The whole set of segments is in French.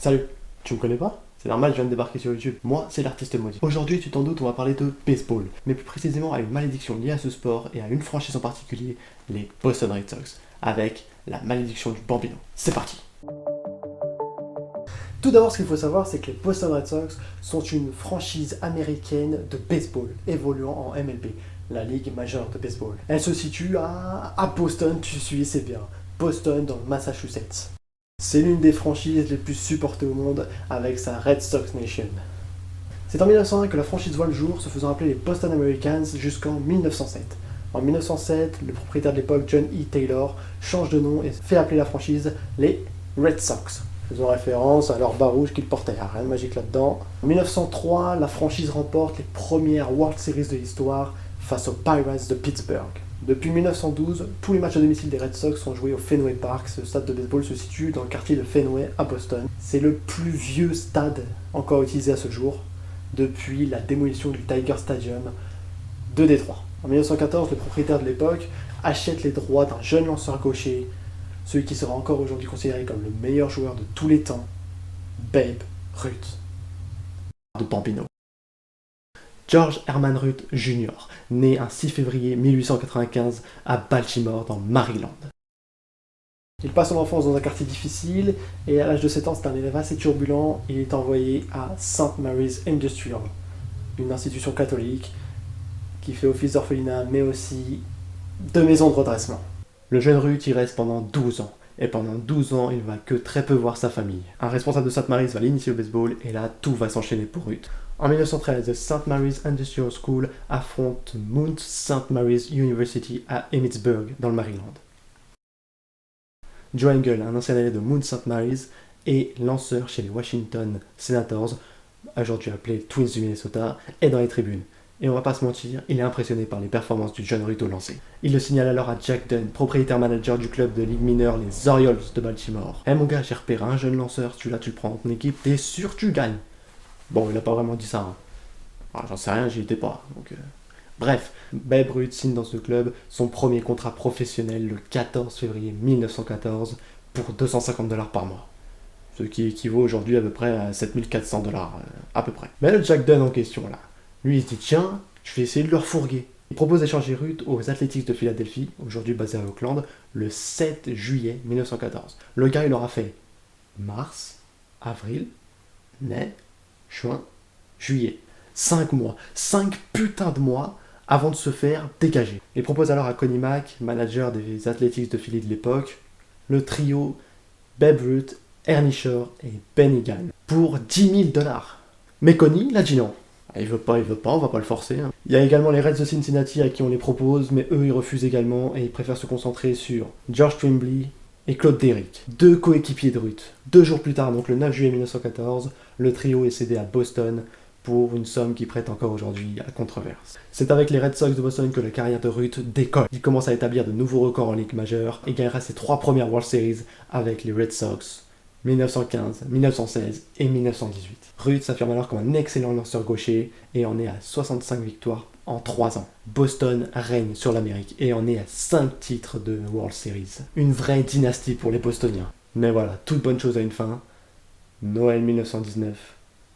Salut, tu me connais pas? C'est normal, je viens de débarquer sur YouTube. Moi, c'est l'artiste maudit. Aujourd'hui, tu t'en doutes, on va parler de baseball, mais plus précisément à une malédiction liée à ce sport et à une franchise en particulier, les Boston Red Sox, avec la malédiction du Bambino. C'est parti! Tout d'abord, ce qu'il faut savoir, c'est que les Boston Red Sox sont une franchise américaine de baseball évoluant en MLB, la Ligue majeure de baseball. Elle se situe à Boston, tu suis, c'est bien. Boston dans le Massachusetts. C'est l'une des franchises les plus supportées au monde avec sa Red Sox Nation. C'est en 1901 que la franchise voit le jour, se faisant appeler les Boston Americans jusqu'en 1907. En 1907, le propriétaire de l'époque, John E. Taylor, change de nom et fait appeler la franchise les Red Sox, faisant référence à leur bas rouge qu'ils portaient. Rien de magique là-dedans. En 1903, la franchise remporte les premières World Series de l'histoire face aux Pirates de Pittsburgh. Depuis 1912, tous les matchs à domicile des Red Sox sont joués au Fenway Park. Ce stade de baseball se situe dans le quartier de Fenway à Boston. C'est le plus vieux stade encore utilisé à ce jour, depuis la démolition du Tiger Stadium de Détroit. En 1914, le propriétaire de l'époque achète les droits d'un jeune lanceur gaucher, celui qui sera encore aujourd'hui considéré comme le meilleur joueur de tous les temps, Babe Ruth de Bambino. George Herman Ruth Jr., né un 6 février 1895 à Baltimore, dans Maryland. Il passe son enfance dans un quartier difficile et à l'âge de 7 ans, c'est un élève assez turbulent. Il est envoyé à St. Mary's Industrial, une institution catholique qui fait office d'orphelinat mais aussi de maison de redressement. Le jeune Ruth y reste pendant 12 ans. Et pendant 12 ans, il va que très peu voir sa famille. Un responsable de St. Mary's va l'initier au baseball et là, tout va s'enchaîner pour Ruth. En 1913, le St. Mary's Industrial School affronte Mount St. Mary's University à Emmitsburg, dans le Maryland. Joe Engel, un ancien élève de Mount St. Mary's, est lanceur chez les Washington Senators, aujourd'hui appelés Twins du Minnesota, est dans les tribunes. Et on va pas se mentir, il est impressionné par les performances du jeune Ruth au lancer. Il le signale alors à Jack Dunn, propriétaire manager du club de ligue mineure, les Orioles de Baltimore. Mon gars, j'ai repéré un jeune lanceur, celui-là tu le prends dans ton équipe, t'es sûr tu gagnes. Bon, il a pas vraiment dit ça. Hein. Ah, j'en sais rien, j'y étais pas. Donc, Bref, Babe Ruth signe dans ce club son premier contrat professionnel le 14 février 1914 pour $250 par mois. Ce qui équivaut aujourd'hui à peu près à $7400, à peu près. Mais le Jack Dunn en question là, lui il se dit tiens, je vais essayer de le refourguer. Il propose d'échanger Ruth aux Athletics de Philadelphie, aujourd'hui basé à Oakland, le 7 juillet 1914. Le gars il aura fait mars, avril, mai, juin, juillet. 5 mois. 5 putains de mois avant de se faire dégager. Il propose alors à Connie Mack, manager des Athletics de Philly de l'époque, le trio Babe Ruth, Ernie Shore et Ben Egan pour $10,000. Mais Connie, il a dit non. Il veut pas, on va pas le forcer. Hein. Il y a également les Reds de Cincinnati à qui on les propose, mais eux ils refusent également et ils préfèrent se concentrer sur George Trimbley et Claude Derrick, deux coéquipiers de Ruth. 2 jours plus tard, donc le 9 juillet 1914, le trio est cédé à Boston pour une somme qui prête encore aujourd'hui à controverse. C'est avec les Red Sox de Boston que la carrière de Ruth décolle. Il commence à établir de nouveaux records en Ligue majeure et gagnera ses 3 premières World Series avec les Red Sox 1915, 1916 et 1918. Ruth s'affirme alors comme un excellent lanceur gaucher et en est à 65 victoires en 3 ans. Boston règne sur l'Amérique et en est à 5 titres de World Series. Une vraie dynastie pour les Bostoniens. Mais voilà, toute bonne chose a une fin. Noël 1919,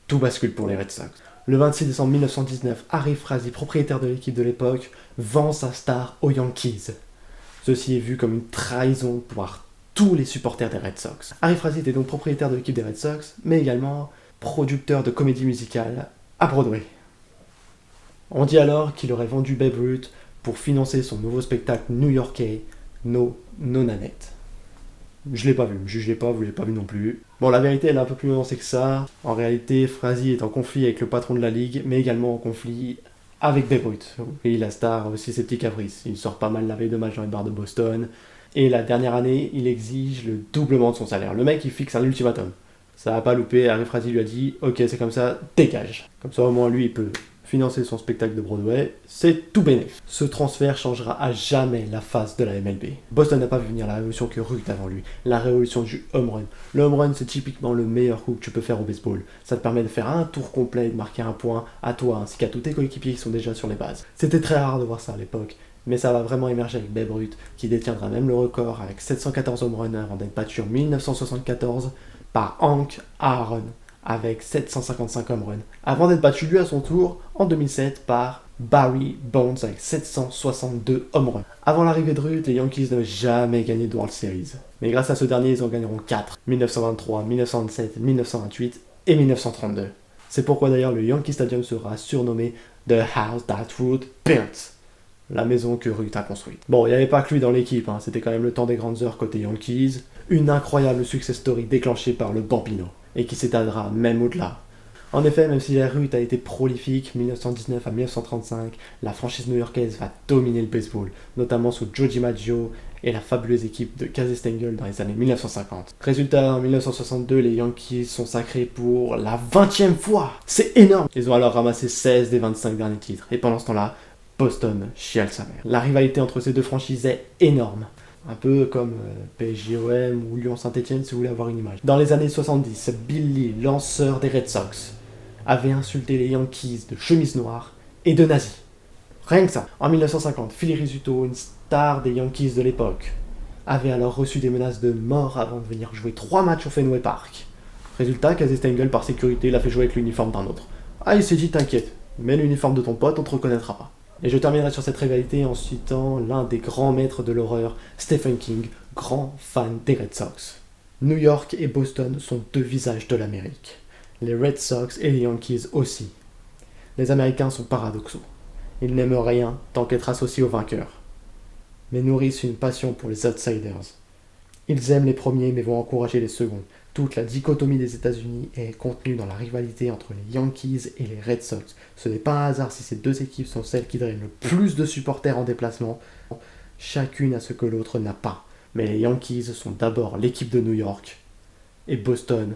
tout bascule pour les Red Sox. Le 26 décembre 1919, Harry Frazee, propriétaire de l'équipe de l'époque, vend sa star aux Yankees. Ceci est vu comme une trahison par tous les supporters des Red Sox. Harry Frazee était donc propriétaire de l'équipe des Red Sox, mais également producteur de comédie musicale à Broadway. On dit alors qu'il aurait vendu Babe Ruth pour financer son nouveau spectacle new-yorkais, No Nanette. Je l'ai pas vu, me jugez pas, vous l'avez pas vu non plus. Bon, la vérité elle est un peu plus nuancée que ça. En réalité, Frazee est en conflit avec le patron de la ligue, mais également en conflit avec Babe Ruth. Et la star a aussi ses petits caprices. Il sort pas mal la veille de match dans les bars de Boston. Et la dernière année, il exige le doublement de son salaire. Le mec, il fixe un ultimatum. Ça va pas louper, Harry Frazee lui a dit « Ok, c'est comme ça, dégage !» Comme ça, au moins, lui, il peut financer son spectacle de Broadway. C'est tout bénef. Ce transfert changera à jamais la face de la MLB. Boston n'a pas vu venir la révolution que Ruth avant lui. La révolution du home run. Le home run, c'est typiquement le meilleur coup que tu peux faire au baseball. Ça te permet de faire un tour complet et de marquer un point à toi ainsi qu'à tous tes coéquipiers qui sont déjà sur les bases. C'était très rare de voir ça à l'époque. Mais ça va vraiment émerger avec Babe Ruth, qui détiendra même le record avec 714 home runs avant d'être battu en 1974 par Hank Aaron avec 755 home runs, avant d'être battu lui à son tour en 2007 par Barry Bonds avec 762 home runs. Avant l'arrivée de Ruth, les Yankees n'avaient jamais gagné de World Series. Mais grâce à ce dernier, ils en gagneront 4, 1923, 1927, 1928 et 1932. C'est pourquoi d'ailleurs le Yankee Stadium sera surnommé The House That Ruth Built, la maison que Ruth a construite. Bon, il n'y avait pas que lui dans l'équipe, c'était quand même le temps des grandes heures côté Yankees, une incroyable success story déclenchée par le Bambino, et qui s'étalera même au-delà. En effet, même si la Ruth a été prolifique, 1919 à 1935, la franchise new-yorkaise va dominer le baseball, notamment sous Joe DiMaggio et la fabuleuse équipe de Casey Stengel dans les années 1950. Résultat, en 1962, les Yankees sont sacrés pour la 20e fois. C'est énorme. Ils ont alors ramassé 16 des 25 derniers titres. Et pendant ce temps-là, Boston chiale sa mère. La rivalité entre ces deux franchises est énorme. Un peu comme PSG-OM ou Lyon-Saint-Etienne si vous voulez avoir une image. Dans les années 70, Bill Lee, lanceur des Red Sox, avait insulté les Yankees de chemise noire et de nazis. Rien que ça. En 1950, Philly Rizzuto, une star des Yankees de l'époque, avait alors reçu des menaces de mort avant de venir jouer 3 matchs au Fenway Park. Résultat, Casey Stengel, par sécurité, l'a fait jouer avec l'uniforme d'un autre. Ah, il s'est dit, t'inquiète, mets l'uniforme de ton pote, on te reconnaîtra pas. Et je terminerai sur cette rivalité en citant l'un des grands maîtres de l'horreur, Stephen King, grand fan des Red Sox. New York et Boston sont deux visages de l'Amérique. Les Red Sox et les Yankees aussi. Les Américains sont paradoxaux. Ils n'aiment rien tant qu'être associés aux vainqueurs, mais nourrissent une passion pour les outsiders. Ils aiment les premiers mais vont encourager les seconds. Toute la dichotomie des États-Unis est contenue dans la rivalité entre les Yankees et les Red Sox. Ce n'est pas un hasard si ces deux équipes sont celles qui drainent le plus de supporters en déplacement. Chacune a ce que l'autre n'a pas. Mais les Yankees sont d'abord l'équipe de New York et Boston,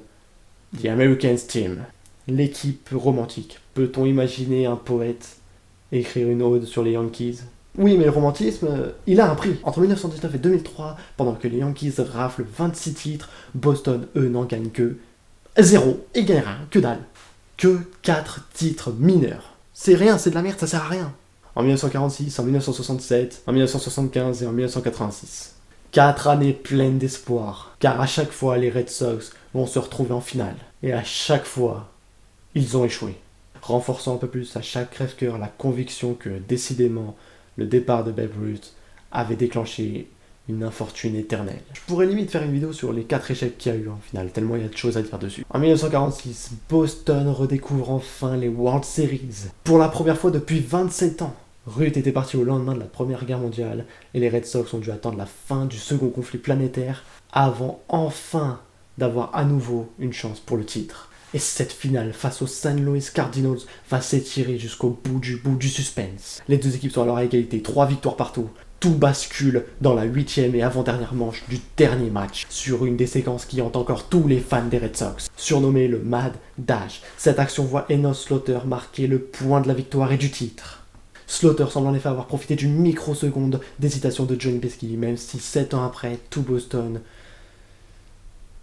The Americans Team. L'équipe romantique. Peut-on imaginer un poète écrire une ode sur les Yankees ? Oui, mais le romantisme, il a un prix. Entre 1919 et 2003, pendant que les Yankees raflent 26 titres, Boston, eux, n'en gagnent que 0 et gagnent rien, que dalle. Que 4 titres mineurs. C'est rien, c'est de la merde, ça sert à rien. En 1946, en 1967, en 1975 et en 1986. 4 années pleines d'espoir, car à chaque fois, les Red Sox vont se retrouver en finale. Et à chaque fois, ils ont échoué. Renforçant un peu plus à chaque crève-cœur la conviction que, décidément, le départ de Babe Ruth avait déclenché une infortune éternelle. Je pourrais limite faire une vidéo sur les 4 échecs qu'il y a eu en finale, tellement il y a de choses à dire dessus. En 1946, Boston redécouvre enfin les World Series. Pour la première fois depuis 27 ans. Ruth était parti au lendemain de la Première Guerre mondiale et les Red Sox ont dû attendre la fin du second conflit planétaire avant enfin d'avoir à nouveau une chance pour le titre. Et cette finale face aux St. Louis Cardinals va s'étirer jusqu'au bout du suspense. Les deux équipes sont alors à égalité, 3 victoires partout. Tout bascule dans la 8e et avant-dernière manche du dernier match, sur une des séquences qui hante encore tous les fans des Red Sox. Surnommé le Mad Dash, cette action voit Enos Slaughter marquer le point de la victoire et du titre. Slaughter semble en effet avoir profité d'une microseconde d'hésitation de Johnny Pesky, même si 7 ans après, tout Boston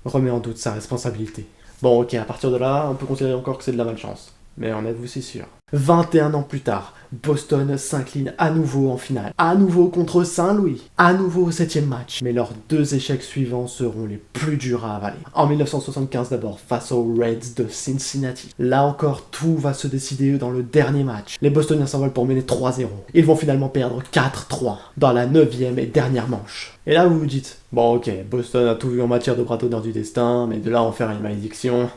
remet en doute sa responsabilité. Bon, ok, à partir de là, on peut considérer encore que c'est de la malchance. Mais en êtes-vous si sûr ? 21 ans plus tard, Boston s'incline à nouveau en finale. À nouveau contre Saint-Louis. À nouveau au 7e match. Mais leurs 2 échecs suivants seront les plus durs à avaler. En 1975 d'abord, face aux Reds de Cincinnati. Là encore, tout va se décider dans le dernier match. Les Bostoniens s'envolent pour mener 3-0. Ils vont finalement perdre 4-3 dans la 9e et dernière manche. Et là, vous vous dites, bon ok, Boston a tout vu en matière de bras d'honneur du destin, mais de là à en faire une malédiction...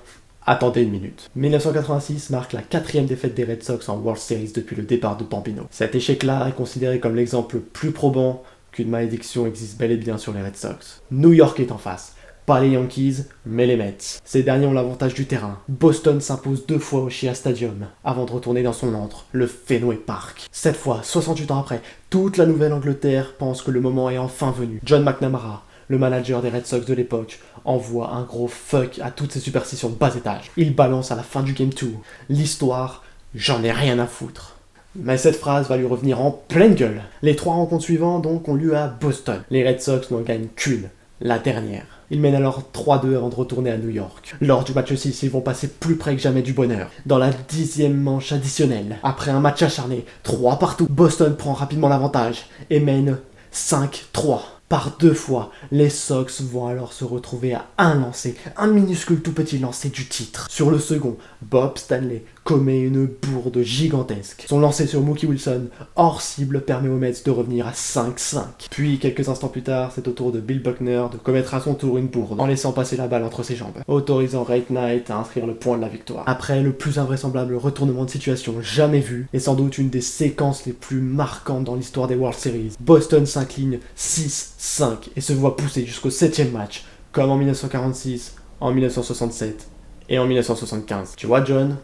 Attendez une minute. 1986 marque la 4e défaite des Red Sox en World Series depuis le départ de Bambino. Cet échec-là est considéré comme l'exemple le plus probant qu'une malédiction existe bel et bien sur les Red Sox. New York est en face. Pas les Yankees, mais les Mets. Ces derniers ont l'avantage du terrain. Boston s'impose 2 fois au Shea Stadium, avant de retourner dans son antre, le Fenway Park. Cette fois, 68 ans après, toute la Nouvelle-Angleterre pense que le moment est enfin venu. John McNamara, le manager des Red Sox de l'époque, envoie un gros fuck à toutes ces superstitions de bas étage. Il balance à la fin du Game 2. L'histoire, j'en ai rien à foutre. Mais cette phrase va lui revenir en pleine gueule. Les 3 rencontres suivantes donc ont lieu à Boston. Les Red Sox n'en gagnent qu'une, la dernière. Ils mènent alors 3-2 avant de retourner à New York. Lors du match 6, ils vont passer plus près que jamais du bonheur. Dans la 10e manche additionnelle, après un match acharné, 3 partout, Boston prend rapidement l'avantage et mène 5-3. Par 2 fois, les Sox vont alors se retrouver à un lancer, un minuscule tout petit lancer du titre. Sur le second, Bob Stanley commet une bourde gigantesque. Son lancer sur Mookie Wilson, hors cible, permet aux Mets de revenir à 5-5. Puis, quelques instants plus tard, c'est au tour de Bill Buckner de commettre à son tour une bourde, en laissant passer la balle entre ses jambes, autorisant Ray Knight à inscrire le point de la victoire. Après le plus invraisemblable retournement de situation jamais vu, et sans doute une des séquences les plus marquantes dans l'histoire des World Series, Boston s'incline 6-5 et se voit pousser jusqu'au 7e match, comme en 1946, en 1967 et en 1975. Tu vois, John,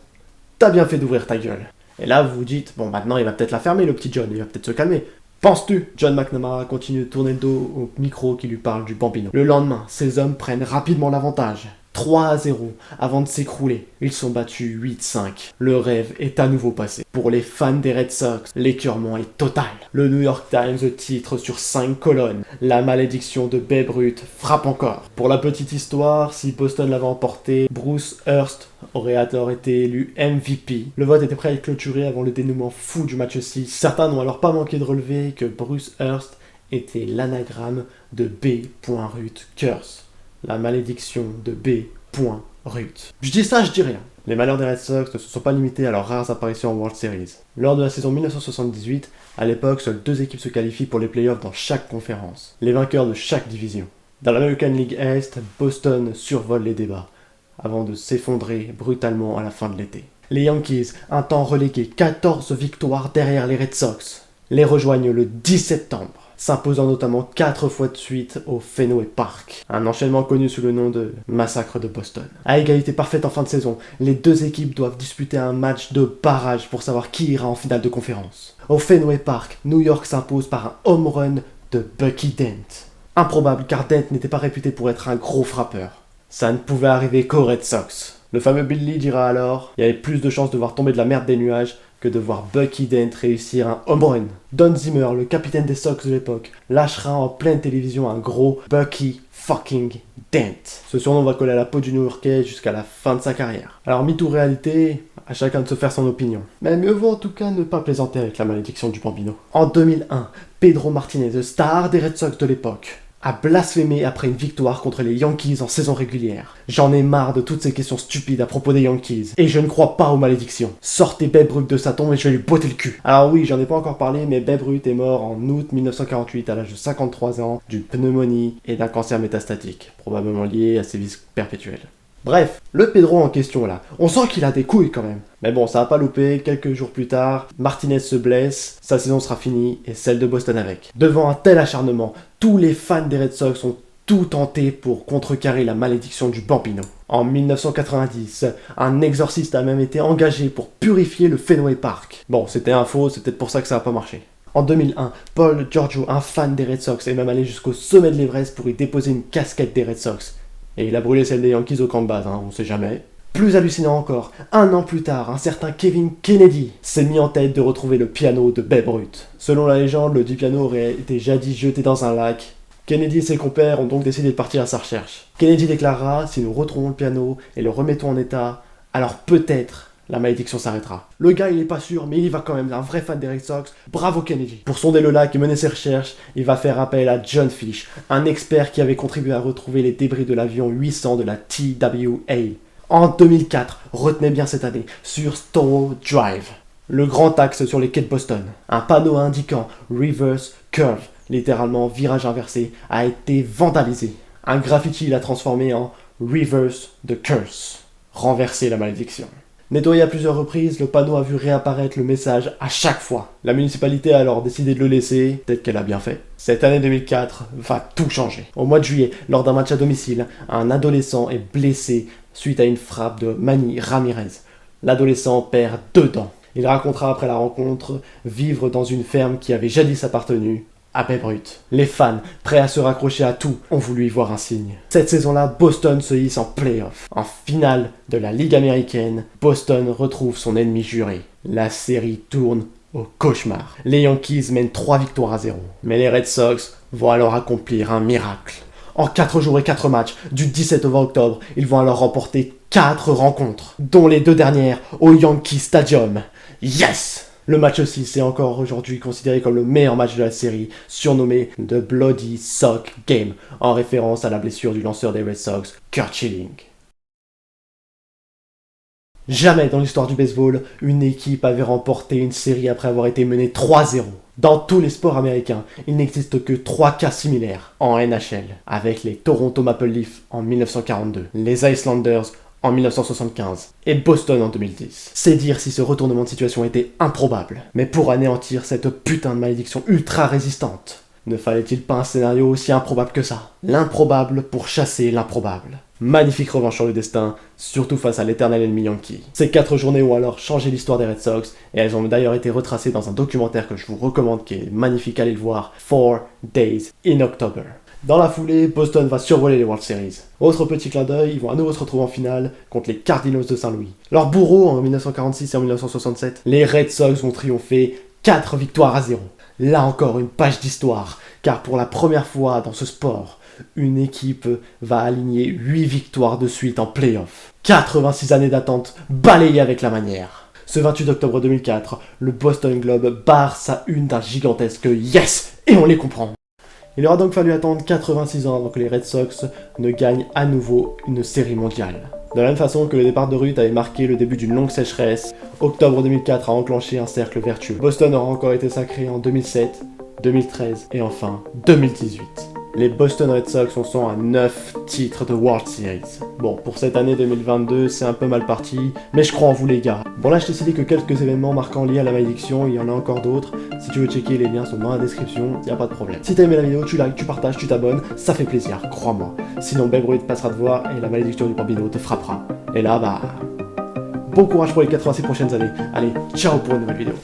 t'as bien fait d'ouvrir ta gueule. Et là, vous vous dites, bon, maintenant il va peut-être la fermer, le petit John, il va peut-être se calmer. Penses-tu? John McNamara continue de tourner le dos au micro qui lui parle du Bambino. Le lendemain, ces hommes prennent rapidement l'avantage. 3-0 avant de s'écrouler. Ils sont battus 8-5. Le rêve est à nouveau passé. Pour les fans des Red Sox, l'écœurement est total. Le New York Times titre sur 5 colonnes. La malédiction de Babe Ruth frappe encore. Pour la petite histoire, si Boston l'avait emporté, Bruce Hurst aurait alors été élu MVP. Le vote était prêt à être clôturé avant le dénouement fou du match 6. Certains n'ont alors pas manqué de relever que Bruce Hurst était l'anagramme de B. Ruth Curse. La malédiction de B. Ruth. Je dis ça, je dis rien. Les malheurs des Red Sox ne se sont pas limités à leurs rares apparitions en World Series. Lors de la saison 1978, à l'époque, seules 2 équipes se qualifient pour les playoffs dans chaque conférence. Les vainqueurs de chaque division. Dans l'American League Est, Boston survole les débats, avant de s'effondrer brutalement à la fin de l'été. Les Yankees, un temps relégués 14 victoires derrière les Red Sox, les rejoignent le 10 septembre. S'imposant notamment 4 fois de suite au Fenway Park, un enchaînement connu sous le nom de Massacre de Boston. À égalité parfaite en fin de saison, les 2 équipes doivent disputer un match de barrage pour savoir qui ira en finale de conférence. Au Fenway Park, New York s'impose par un home run de Bucky Dent. Improbable car Dent n'était pas réputé pour être un gros frappeur. Ça ne pouvait arriver qu'aux Red Sox. Le fameux Bill Lee dira alors « Il y avait plus de chances de voir tomber de la merde des nuages que de voir Bucky Dent réussir un home run. » Don Zimmer, le capitaine des Sox de l'époque, lâchera en pleine télévision un gros Bucky fucking Dent. Ce surnom va coller à la peau du New-Yorkais jusqu'à la fin de sa carrière. Alors mythe ou réalité, à chacun de se faire son opinion. Mais mieux vaut en tout cas ne pas plaisanter avec la malédiction du Bambino. En 2001, Pedro Martinez, star des Red Sox de l'époque, a blasphémé après une victoire contre les Yankees en saison régulière. J'en ai marre de toutes ces questions stupides à propos des Yankees, et je ne crois pas aux malédictions. Sortez Babe Ruth de sa tombe et je vais lui botter le cul. Alors oui, j'en ai pas encore parlé, mais Babe Ruth est mort en août 1948 à l'âge de 53 ans, d'une pneumonie et d'un cancer métastatique, probablement lié à ses vices perpétuels. Bref, le Pedro en question là, on sent qu'il a des couilles quand même. Mais bon, ça a pas loupé, quelques jours plus tard, Martinez se blesse, sa saison sera finie et celle de Boston avec. Devant un tel acharnement, tous les fans des Red Sox ont tout tenté pour contrecarrer la malédiction du Bambino. En 1990, un exorciste a même été engagé pour purifier le Fenway Park. Bon, c'était un faux, c'est peut-être pour ça que ça a pas marché. En 2001, Paul Giorgio, un fan des Red Sox, est même allé jusqu'au sommet de l'Everest pour y déposer une casquette des Red Sox. Et il a brûlé celle des Yankees au camp de base, on sait jamais. Plus hallucinant encore, 1 an plus tard, un certain Kevin Kennedy s'est mis en tête de retrouver le piano de Babe Ruth. Selon la légende, le dit piano aurait été jadis jeté dans un lac. Kennedy et ses compères ont donc décidé de partir à sa recherche. Kennedy déclara « Si nous retrouvons le piano et le remettons en état, alors peut-être la malédiction s'arrêtera. » Le gars il est pas sûr, mais il y va quand même, un vrai fan des Red Sox. Bravo Kennedy. Pour sonder le lac et mener ses recherches, il va faire appel à John Fish, un expert qui avait contribué à retrouver les débris de l'avion 800 de la TWA. En 2004, retenez bien cette année, sur Storrow Drive, le grand axe sur les quais de Boston, un panneau indiquant Reverse Curve, littéralement virage inversé, a été vandalisé. Un graffiti l'a transformé en Reverse the Curse, renverser la malédiction. Nettoyé à plusieurs reprises, le panneau a vu réapparaître le message à chaque fois. La municipalité a alors décidé de le laisser, peut-être qu'elle a bien fait. Cette année 2004 va tout changer. Au mois de juillet, lors d'un match à domicile, un adolescent est blessé suite à une frappe de Manny Ramirez. L'adolescent perd 2 dents. Il racontera après la rencontre vivre dans une ferme qui avait jadis appartenu à Babe Ruth. Les fans, prêts à se raccrocher à tout, ont voulu y voir un signe. Cette saison-là, Boston se hisse en play-off. En finale de la Ligue américaine, Boston retrouve son ennemi juré. La série tourne au cauchemar. Les Yankees mènent 3-0. Mais les Red Sox vont alors accomplir un miracle. En 4 jours et 4 matchs, du 17 au 20 octobre, ils vont alors remporter 4 rencontres, dont les 2 dernières au Yankee Stadium. Yes! Le match 6 est encore aujourd'hui considéré comme le meilleur match de la série, surnommé The Bloody Sock Game, en référence à la blessure du lanceur des Red Sox, Curt Schilling. Jamais dans l'histoire du baseball, une équipe avait remporté une série après avoir été menée 3-0. Dans tous les sports américains, il n'existe que 3 cas similaires en NHL, avec les Toronto Maple Leafs en 1942, les Islanders en 1975 et Boston en 2010. C'est dire si ce retournement de situation était improbable. Mais pour anéantir cette putain de malédiction ultra résistante, ne fallait-il pas un scénario aussi improbable que ça? L'improbable pour chasser l'improbable. Magnifique revanche sur le destin, surtout face à l'éternel ennemi Yankee. Ces 4 journées ont alors changé l'histoire des Red Sox, et elles ont d'ailleurs été retracées dans un documentaire que je vous recommande, qui est magnifique, allez le voir, 4 Days in October. Dans la foulée, Boston va survoler les World Series. Autre petit clin d'œil, ils vont à nouveau se retrouver en finale contre les Cardinals de Saint-Louis. Leur bourreau en 1946 et en 1967, les Red Sox vont triompher 4 victoires à 0. Là encore une page d'histoire, car pour la première fois dans ce sport, une équipe va aligner 8 victoires de suite en play-off. 86 années d'attente balayées avec la manière. Ce 28 octobre 2004, le Boston Globe barre sa une d'un gigantesque yes, et on les comprend. Il aura donc fallu attendre 86 ans avant que les Red Sox ne gagnent à nouveau une série mondiale. De la même façon que le départ de Ruth avait marqué le début d'une longue sécheresse, octobre 2004 a enclenché un cercle vertueux. Boston aura encore été sacré en 2007, 2013 et enfin 2018. Les Boston Red Sox en sont à 9 titres de World Series. Bon, pour cette année 2022, c'est un peu mal parti, mais je crois en vous les gars. Bon là, je t'ai cité que quelques événements marquants liés à la malédiction, il y en a encore d'autres. Si tu veux checker, les liens sont dans la description, y a pas de problème. Si t'as aimé la vidéo, tu likes, tu partages, tu t'abonnes, ça fait plaisir, crois-moi. Sinon, Babe Ruth passera te voir et la malédiction du Bambino te frappera. Et là, bon courage pour les 86 prochaines années. Allez, ciao pour une nouvelle vidéo.